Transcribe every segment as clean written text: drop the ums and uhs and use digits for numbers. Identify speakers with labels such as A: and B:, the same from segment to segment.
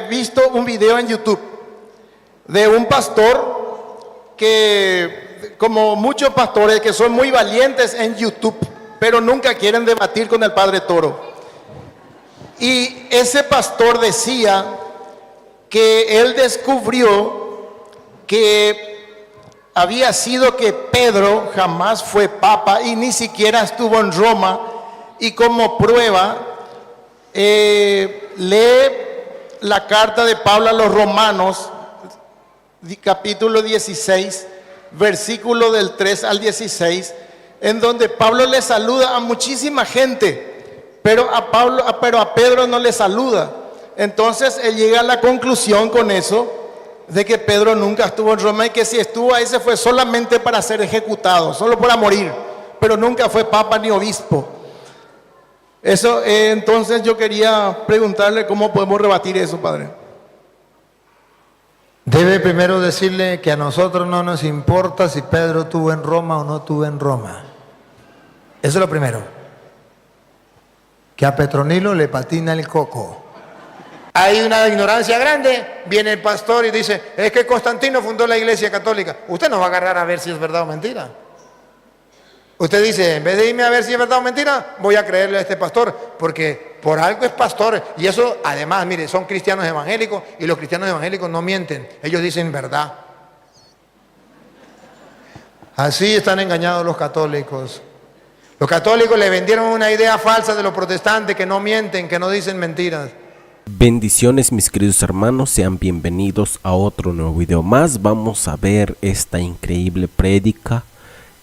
A: visto un video en YouTube de un pastor que, como muchos pastores que son muy valientes en YouTube, pero nunca quieren debatir con el Padre Toro. Y ese pastor decía que él descubrió que había sido que Pedro jamás fue papa y ni siquiera estuvo en Roma, y como prueba lee la carta de Pablo a los Romanos, capítulo 16, versículo del 3 al 16, en donde Pablo le saluda a muchísima gente, pero a Pedro no le saluda. Entonces él llega a la conclusión con eso de que Pedro nunca estuvo en Roma, y que si estuvo ahí se fue solamente para ser ejecutado, solo para morir, pero nunca fue papa ni obispo. Eso, entonces yo quería preguntarle cómo podemos rebatir eso, padre.
B: Debe primero decirle que a nosotros no nos importa si Pedro estuvo en Roma o no estuvo en Roma. Eso es lo primero. Que a Petronilo le patina el coco. Hay una ignorancia grande. Viene el pastor y dice, es que Constantino fundó la Iglesia Católica. Usted no va a agarrar a ver si es verdad o mentira. Usted dice, en vez de irme a ver si es verdad o mentira, voy a creerle a este pastor, porque por algo es pastor. Y eso, además, mire, son cristianos evangélicos, y los cristianos evangélicos no mienten. Ellos dicen verdad. Así están engañados los católicos. Los católicos le vendieron una idea falsa de los protestantes, que no mienten, que no dicen mentiras.
C: Bendiciones, mis queridos hermanos, sean bienvenidos a otro nuevo video más. Vamos a ver esta increíble prédica,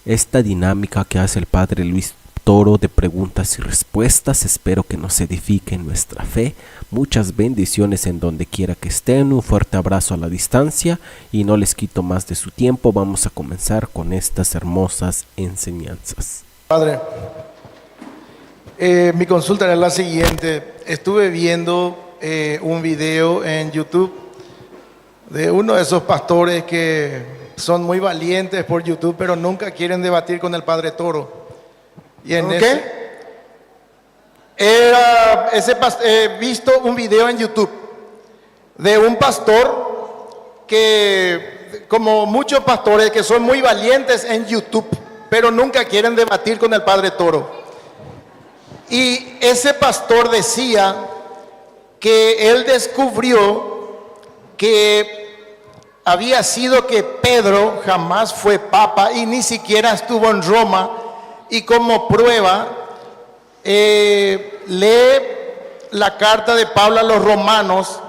C: esta dinámica que hace el Padre Luis Toro de preguntas y respuestas. Espero que nos edifique en nuestra fe. Muchas bendiciones en donde quiera que estén. Un fuerte abrazo a la distancia y no les quito más de su tiempo. Vamos a comenzar con estas hermosas enseñanzas.
A: Padre, mi consulta era la siguiente. Estuve viendo un video en YouTube de uno de esos pastores que son muy valientes por YouTube, pero nunca quieren debatir con el Padre Toro. Y en he visto un video en YouTube de un pastor que, como muchos pastores que son muy valientes en YouTube, pero nunca quieren debatir con el Padre Toro. Y ese pastor decía que él descubrió que había sido que Pedro jamás fue papa y ni siquiera estuvo en Roma, y como prueba lee la carta de Pablo a los Romanos,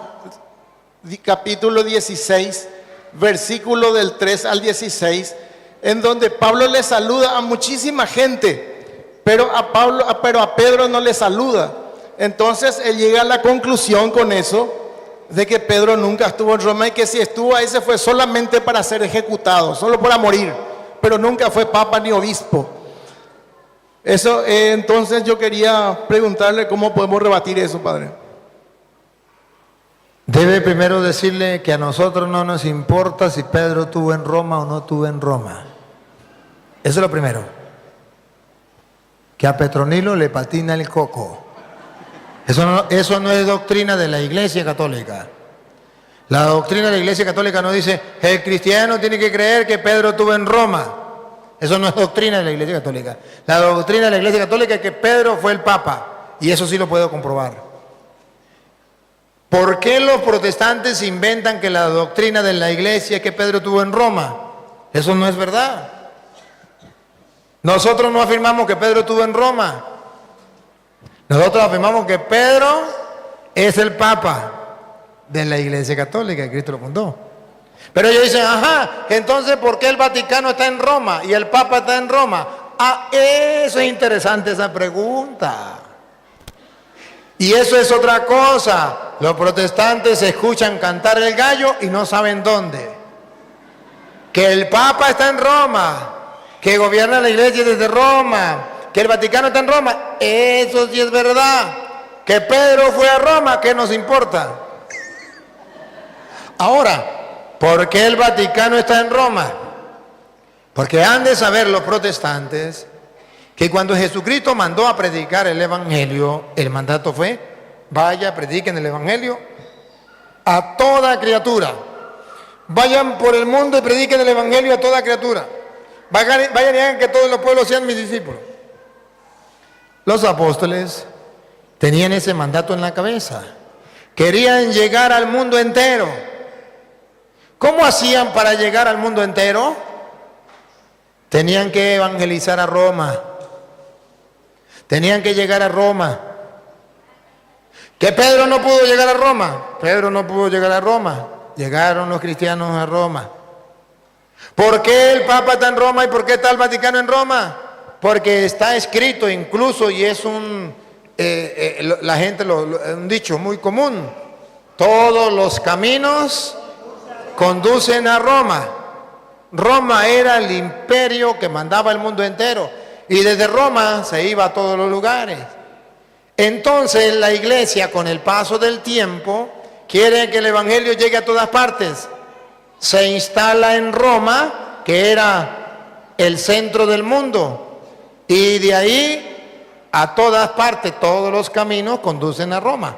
A: capítulo 16, versículo del 3 al 16, en donde Pablo le saluda a muchísima gente, pero a Pedro no le saluda. Entonces él llega a la conclusión con eso de que Pedro nunca estuvo en Roma, y que si estuvo ahí se fue solamente para ser ejecutado, solo para morir, pero nunca fue papa ni obispo. Eso, entonces yo quería preguntarle cómo podemos rebatir eso, padre.
B: Debe primero decirle que a nosotros no nos importa si Pedro estuvo en Roma o no estuvo en Roma. Eso es lo primero. Que a Petronilo le patina el coco. Eso no es doctrina de la Iglesia Católica. La doctrina de la Iglesia Católica no dice, el cristiano tiene que creer que Pedro estuvo en Roma. Eso no es doctrina de la Iglesia Católica. La doctrina de la Iglesia Católica es que Pedro fue el Papa. Y eso sí lo puedo comprobar. ¿Por qué los protestantes inventan que la doctrina de la Iglesia es que Pedro estuvo en Roma? Eso no es verdad. Nosotros no afirmamos que Pedro estuvo en Roma. Nosotros afirmamos que Pedro es el Papa de la Iglesia Católica, que Cristo lo fundó. Pero ellos dicen, ajá, entonces ¿por qué el Vaticano está en Roma y el Papa está en Roma? Ah, eso es interesante, esa pregunta. Y eso es otra cosa. Los protestantes escuchan cantar el gallo y no saben dónde. Que el Papa está en Roma, que gobierna la Iglesia desde Roma, que el Vaticano está en Roma, eso sí es verdad. Que Pedro fue a Roma, ¿qué nos importa? Ahora, ¿por qué el Vaticano está en Roma? Porque han de saber los protestantes que cuando Jesucristo mandó a predicar el Evangelio, el mandato fue, vaya, prediquen el Evangelio a toda criatura. Vayan por el mundo y prediquen el evangelio a toda criatura. Vayan y hagan que todos los pueblos sean mis discípulos. Los apóstoles tenían ese mandato en la cabeza. Querían llegar al mundo entero. ¿Cómo hacían para llegar al mundo entero? Tenían que evangelizar a Roma. Tenían que llegar a Roma. ¿Que Pedro no pudo llegar a Roma? Pedro no pudo llegar a Roma. Llegaron los cristianos a Roma. ¿Por qué el Papa está en Roma y por qué está el Vaticano en Roma? Porque está escrito incluso, y es un dicho muy común: todos los caminos conducen a Roma. Roma era el imperio que mandaba el mundo entero, y desde Roma se iba a todos los lugares. Entonces la iglesia, con el paso del tiempo, quiere que el evangelio llegue a todas partes. Se instala en Roma, que era el centro del mundo, y de ahí a todas partes, todos los caminos conducen a Roma.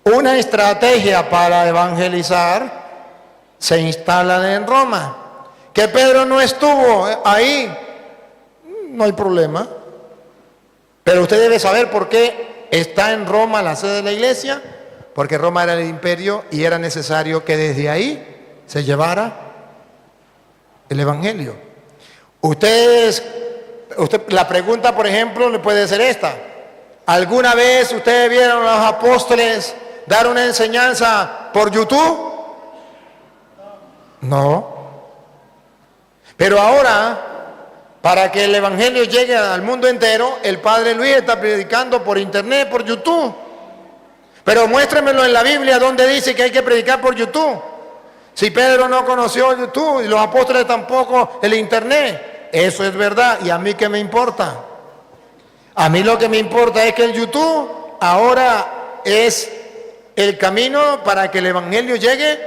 B: Una estrategia para evangelizar se instala en Roma. Que Pedro no estuvo ahí, no hay problema. Pero usted debe saber por qué está en Roma la sede de la iglesia. Porque Roma era el imperio y era necesario que desde ahí se llevara el evangelio. La pregunta, por ejemplo, le puede ser esta: ¿alguna vez ustedes vieron a los apóstoles dar una enseñanza por YouTube? No. Pero ahora, para que el evangelio llegue al mundo entero, el Padre Luis está predicando por internet, por YouTube. Pero muéstremelo en la Biblia donde dice que hay que predicar por YouTube. Si Pedro no conoció YouTube y los apóstoles tampoco el internet, eso es verdad. ¿Y a mí qué me importa? A mí lo que me importa es que el YouTube ahora es el camino para que el evangelio llegue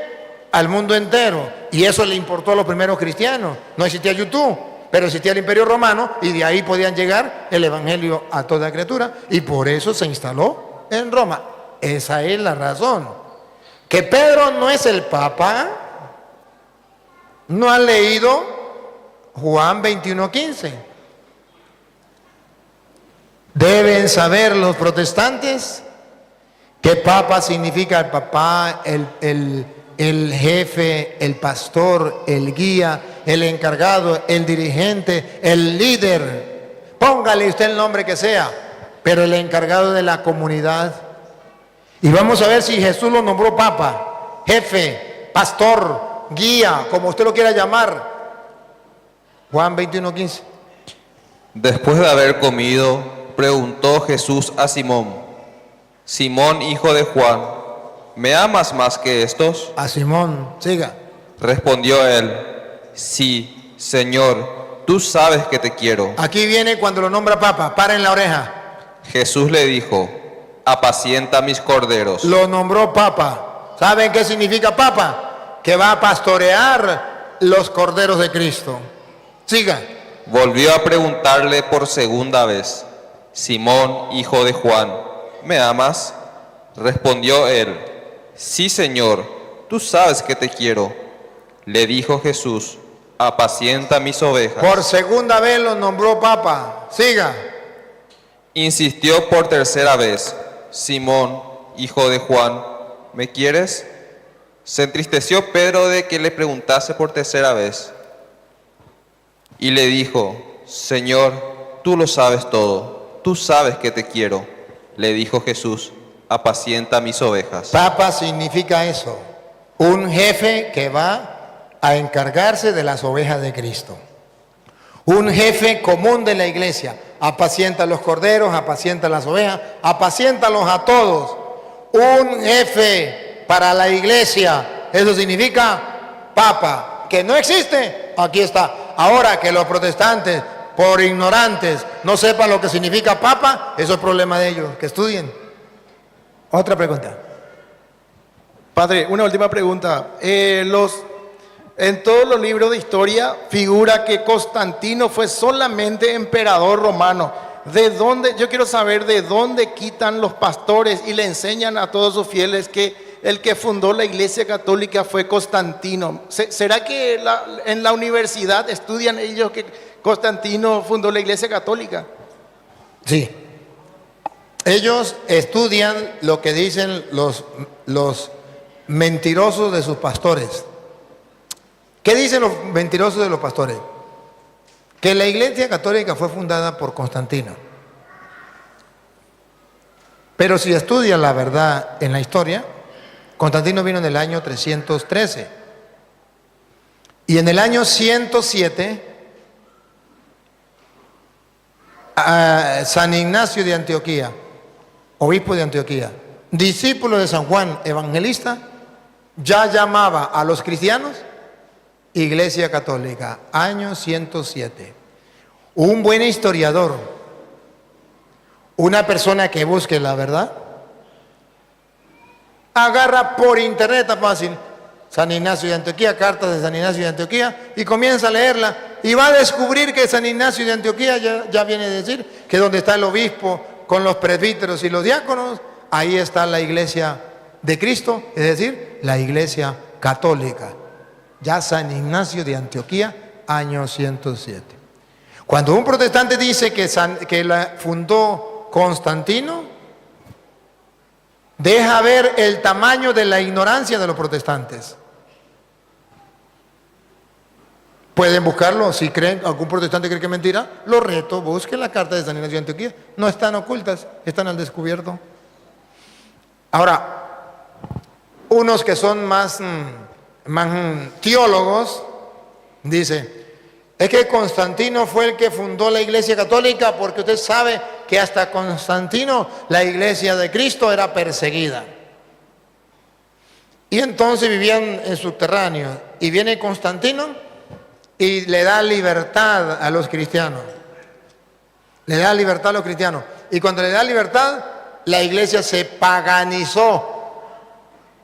B: al mundo entero. Y eso le importó a los primeros cristianos. No existía YouTube, pero existía el Imperio Romano, y de ahí podían llegar el evangelio a toda criatura, y por eso se instaló en Roma. Esa es la razón. Que Pedro no es el Papa. ¿No han leído Juan 21:15? Deben saber los protestantes que Papa significa el papá, el jefe, el pastor, el guía, el encargado, el dirigente, el líder. Póngale usted el nombre que sea, pero el encargado de la comunidad. Y vamos a ver si Jesús lo nombró Papa, jefe, pastor, guía, como usted lo quiera llamar. Juan 21:15.
D: Después de haber comido, preguntó Jesús a Simón: Simón, hijo de Juan, ¿me amas más que estos?
B: A Simón, siga.
D: Respondió él: Sí, Señor, tú sabes que te quiero.
B: Aquí viene cuando lo nombra Papa, para en la oreja.
D: Jesús le dijo: Apacienta mis corderos.
B: Lo nombró Papa. ¿Saben qué significa Papa? Que va a pastorear los corderos de Cristo. Siga.
D: Volvió a preguntarle por segunda vez: Simón, hijo de Juan, ¿me amas? Respondió él: Sí, Señor, tú sabes que te quiero. Le dijo Jesús: Apacienta mis ovejas.
B: Por segunda vez lo nombró Papa. Siga.
D: Insistió por tercera vez: Simón, hijo de Juan, ¿me quieres? Se entristeció Pedro de que le preguntase por tercera vez. Y le dijo: Señor, tú lo sabes todo, tú sabes que te quiero. Le dijo Jesús: Apacienta mis ovejas.
B: Papa significa eso: un jefe que va a encargarse de las ovejas de Cristo. Un jefe común de la iglesia. Apacienta los corderos, apacienta las ovejas, apaciéntalos a todos. Un jefe para la iglesia, eso significa Papa. Que no existe, aquí está. Ahora que los protestantes, por ignorantes, no sepan lo que significa Papa, eso es problema de ellos, que estudien. Otra pregunta.
A: Padre, una última pregunta. En todos los libros de historia figura que Constantino fue solamente emperador romano. ¿De dónde? Yo quiero saber de dónde quitan los pastores y le enseñan a todos sus fieles que el que fundó la Iglesia Católica fue Constantino. ¿Será que en la universidad estudian ellos que Constantino fundó la Iglesia Católica?
B: Sí. Ellos estudian lo que dicen los mentirosos de sus pastores. ¿Qué dicen los mentirosos de los pastores? Que la Iglesia Católica fue fundada por Constantino. Pero si estudian la verdad en la historia, Constantino vino en el año 313. Y en el año 107, San Ignacio de Antioquía, obispo de Antioquía, discípulo de San Juan Evangelista, ya llamaba a los cristianos Iglesia Católica, año 107. Un buen historiador, una persona que busque la verdad, agarra por internet, está fácil, San Ignacio de Antioquía, cartas de San Ignacio de Antioquía, y comienza a leerla, y va a descubrir que San Ignacio de Antioquía ya viene a decir que donde está el obispo con los presbíteros y los diáconos, ahí está la Iglesia de Cristo, es decir, la Iglesia Católica. Ya San Ignacio de Antioquía, año 107. Cuando un protestante dice que la fundó Constantino, deja ver el tamaño de la ignorancia de los protestantes. Pueden buscarlo, si creen, algún protestante cree que es mentira, lo reto, busquen la carta de San Ignacio de Antioquía. No están ocultas, están al descubierto. Ahora, unos que son más teólogos, dice, es que Constantino fue el que fundó la Iglesia Católica porque usted sabe que hasta Constantino la Iglesia de Cristo era perseguida. Y entonces vivían en subterráneos. Y viene Constantino y le da libertad a los cristianos. Le da libertad a los cristianos. Y cuando le da libertad, la iglesia se paganizó.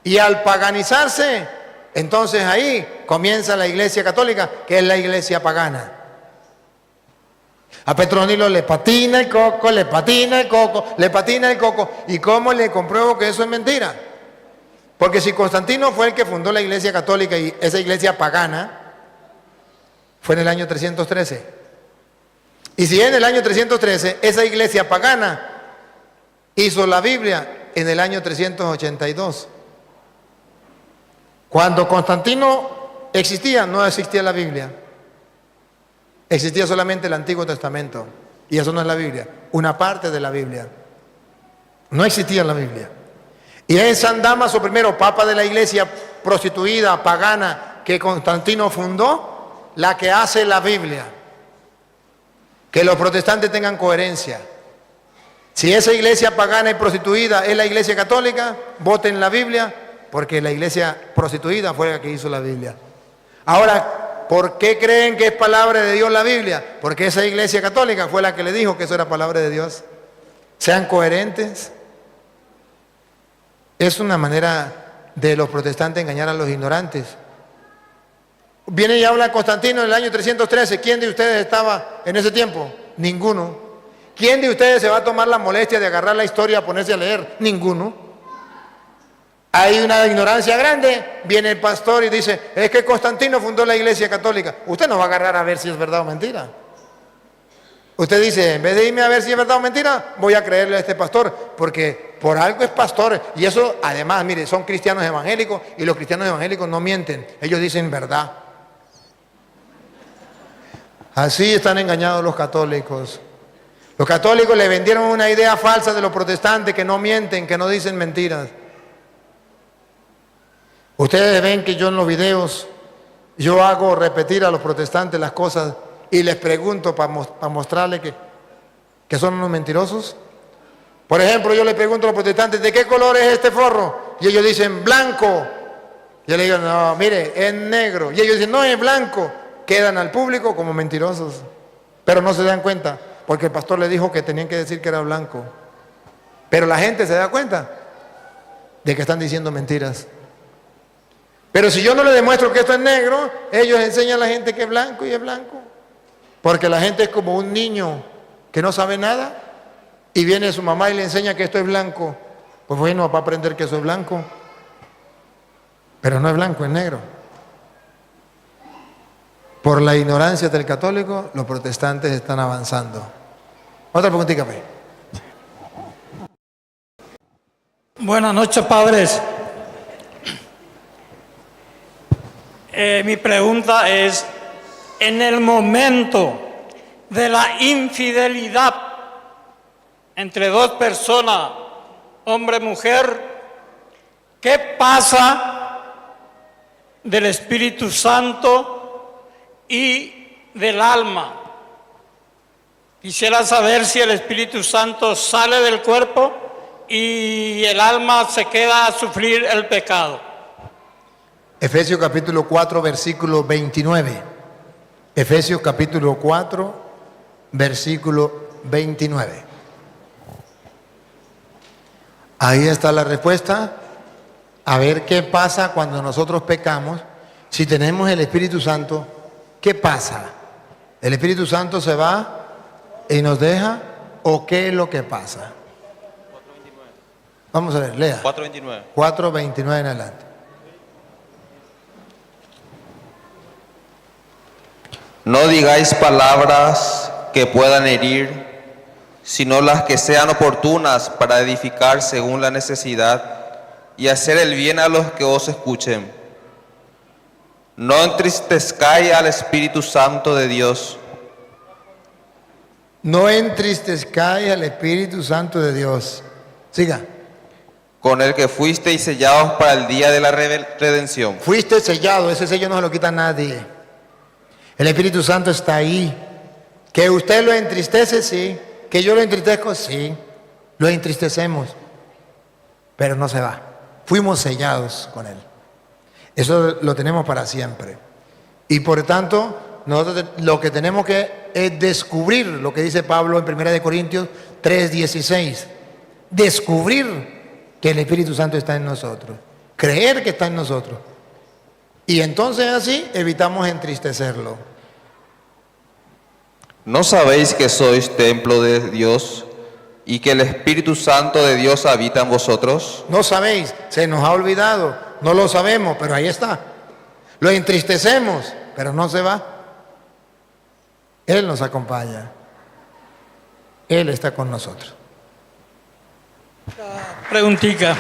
B: Y al paganizarse, entonces ahí comienza la Iglesia Católica, que es la iglesia pagana. A Petronilo le patina el coco, le patina el coco, le patina el coco. ¿Y cómo le compruebo que eso es mentira? Porque si Constantino fue el que fundó la Iglesia Católica y esa iglesia pagana, fue en el año 313. Y si en el año 313 esa iglesia pagana hizo la Biblia en el año 382. Cuando Constantino existía, no existía la Biblia. Existía solamente el Antiguo Testamento. Y eso no es la Biblia, una parte de la Biblia. No existía la Biblia. Y es San Dámaso I, papa de la iglesia prostituida, pagana, que Constantino fundó, la que hace la Biblia. Que los protestantes tengan coherencia. Si esa iglesia pagana y prostituida es la iglesia católica, voten la Biblia, porque la iglesia prostituida fue la que hizo la Biblia. Ahora, ¿por qué creen que es palabra de Dios la Biblia? Porque esa iglesia católica fue la que le dijo que eso era palabra de Dios. Sean coherentes. Es una manera de los protestantes engañar a los ignorantes. Viene y habla Constantino en el año 313. ¿Quién de ustedes estaba en ese tiempo? Ninguno. ¿Quién de ustedes se va a tomar la molestia de agarrar la historia y ponerse a leer? Ninguno. Hay una ignorancia grande. Viene el pastor y dice, es que Constantino fundó la iglesia católica. Usted no va a agarrar a ver si es verdad o mentira. Usted dice, en vez de irme a ver si es verdad o mentira, voy a creerle a este pastor, porque por algo es pastor. Y eso, además, mire, son cristianos evangélicos y los cristianos evangélicos no mienten. Ellos dicen verdad. Así están engañados los católicos. Los católicos le vendieron una idea falsa de los protestantes, que no mienten, que no dicen mentiras. Ustedes ven que yo en los videos, yo hago repetir a los protestantes las cosas y les pregunto para mostrarles que son unos mentirosos. Por ejemplo, yo les pregunto a los protestantes, ¿de qué color es este forro? Y ellos dicen, blanco. Yo les digo, no, mire, es negro. Y ellos dicen, no, es blanco. Quedan al público como mentirosos, pero no se dan cuenta, porque el pastor les dijo que tenían que decir que era blanco. Pero la gente se da cuenta de que están diciendo mentiras. Pero si yo no les demuestro que esto es negro, ellos enseñan a la gente que es blanco y es blanco. Porque la gente es como un niño que no sabe nada y viene su mamá y le enseña que esto es blanco. Pues bueno, va a aprender que eso es blanco. Pero no es blanco, es negro. Por la ignorancia del católico, los protestantes están avanzando. Otra preguntita, pues.
E: Buenas noches, padres. Mi pregunta es, en el momento de la infidelidad entre dos personas, hombre y mujer, ¿qué pasa del Espíritu Santo y del alma? Quisiera saber si el Espíritu Santo sale del cuerpo y el alma se queda a sufrir el pecado.
B: Efesios capítulo 4, versículo 29. Efesios capítulo 4, versículo 29. Ahí está la respuesta. A ver qué pasa cuando nosotros pecamos. Si tenemos el Espíritu Santo, ¿qué pasa? ¿El Espíritu Santo se va y nos deja? ¿O qué es lo que pasa? Vamos a ver, lea.
D: 4:29.
B: 4:29 en adelante.
D: No digáis palabras que puedan herir, sino las que sean oportunas para edificar según la necesidad y hacer el bien a los que os escuchen. No entristezcáis al Espíritu Santo de Dios,
B: No entristezcáis al Espíritu Santo de Dios. Siga.
D: con el que fuisteis sellados para el día de la redención.
B: Fuiste sellado, ese sello no se lo quita nadie. El Espíritu Santo está ahí. Que usted lo entristece, sí. Que yo lo entristezco, sí. Lo entristecemos. Pero no se va. Fuimos sellados con Él. Eso lo tenemos para siempre. Y por tanto, nosotros lo que tenemos que es descubrir lo que dice Pablo en 1 Corintios 3:16. Descubrir que el Espíritu Santo está en nosotros. Creer que está en nosotros. Y entonces así evitamos entristecerlo.
D: ¿No sabéis que sois templo de Dios y que el Espíritu Santo de Dios habita en vosotros?
B: No sabéis, se nos ha olvidado, no lo sabemos, pero ahí está. Lo entristecemos, pero no se va. Él nos acompaña. Él está con nosotros.
E: Preguntica.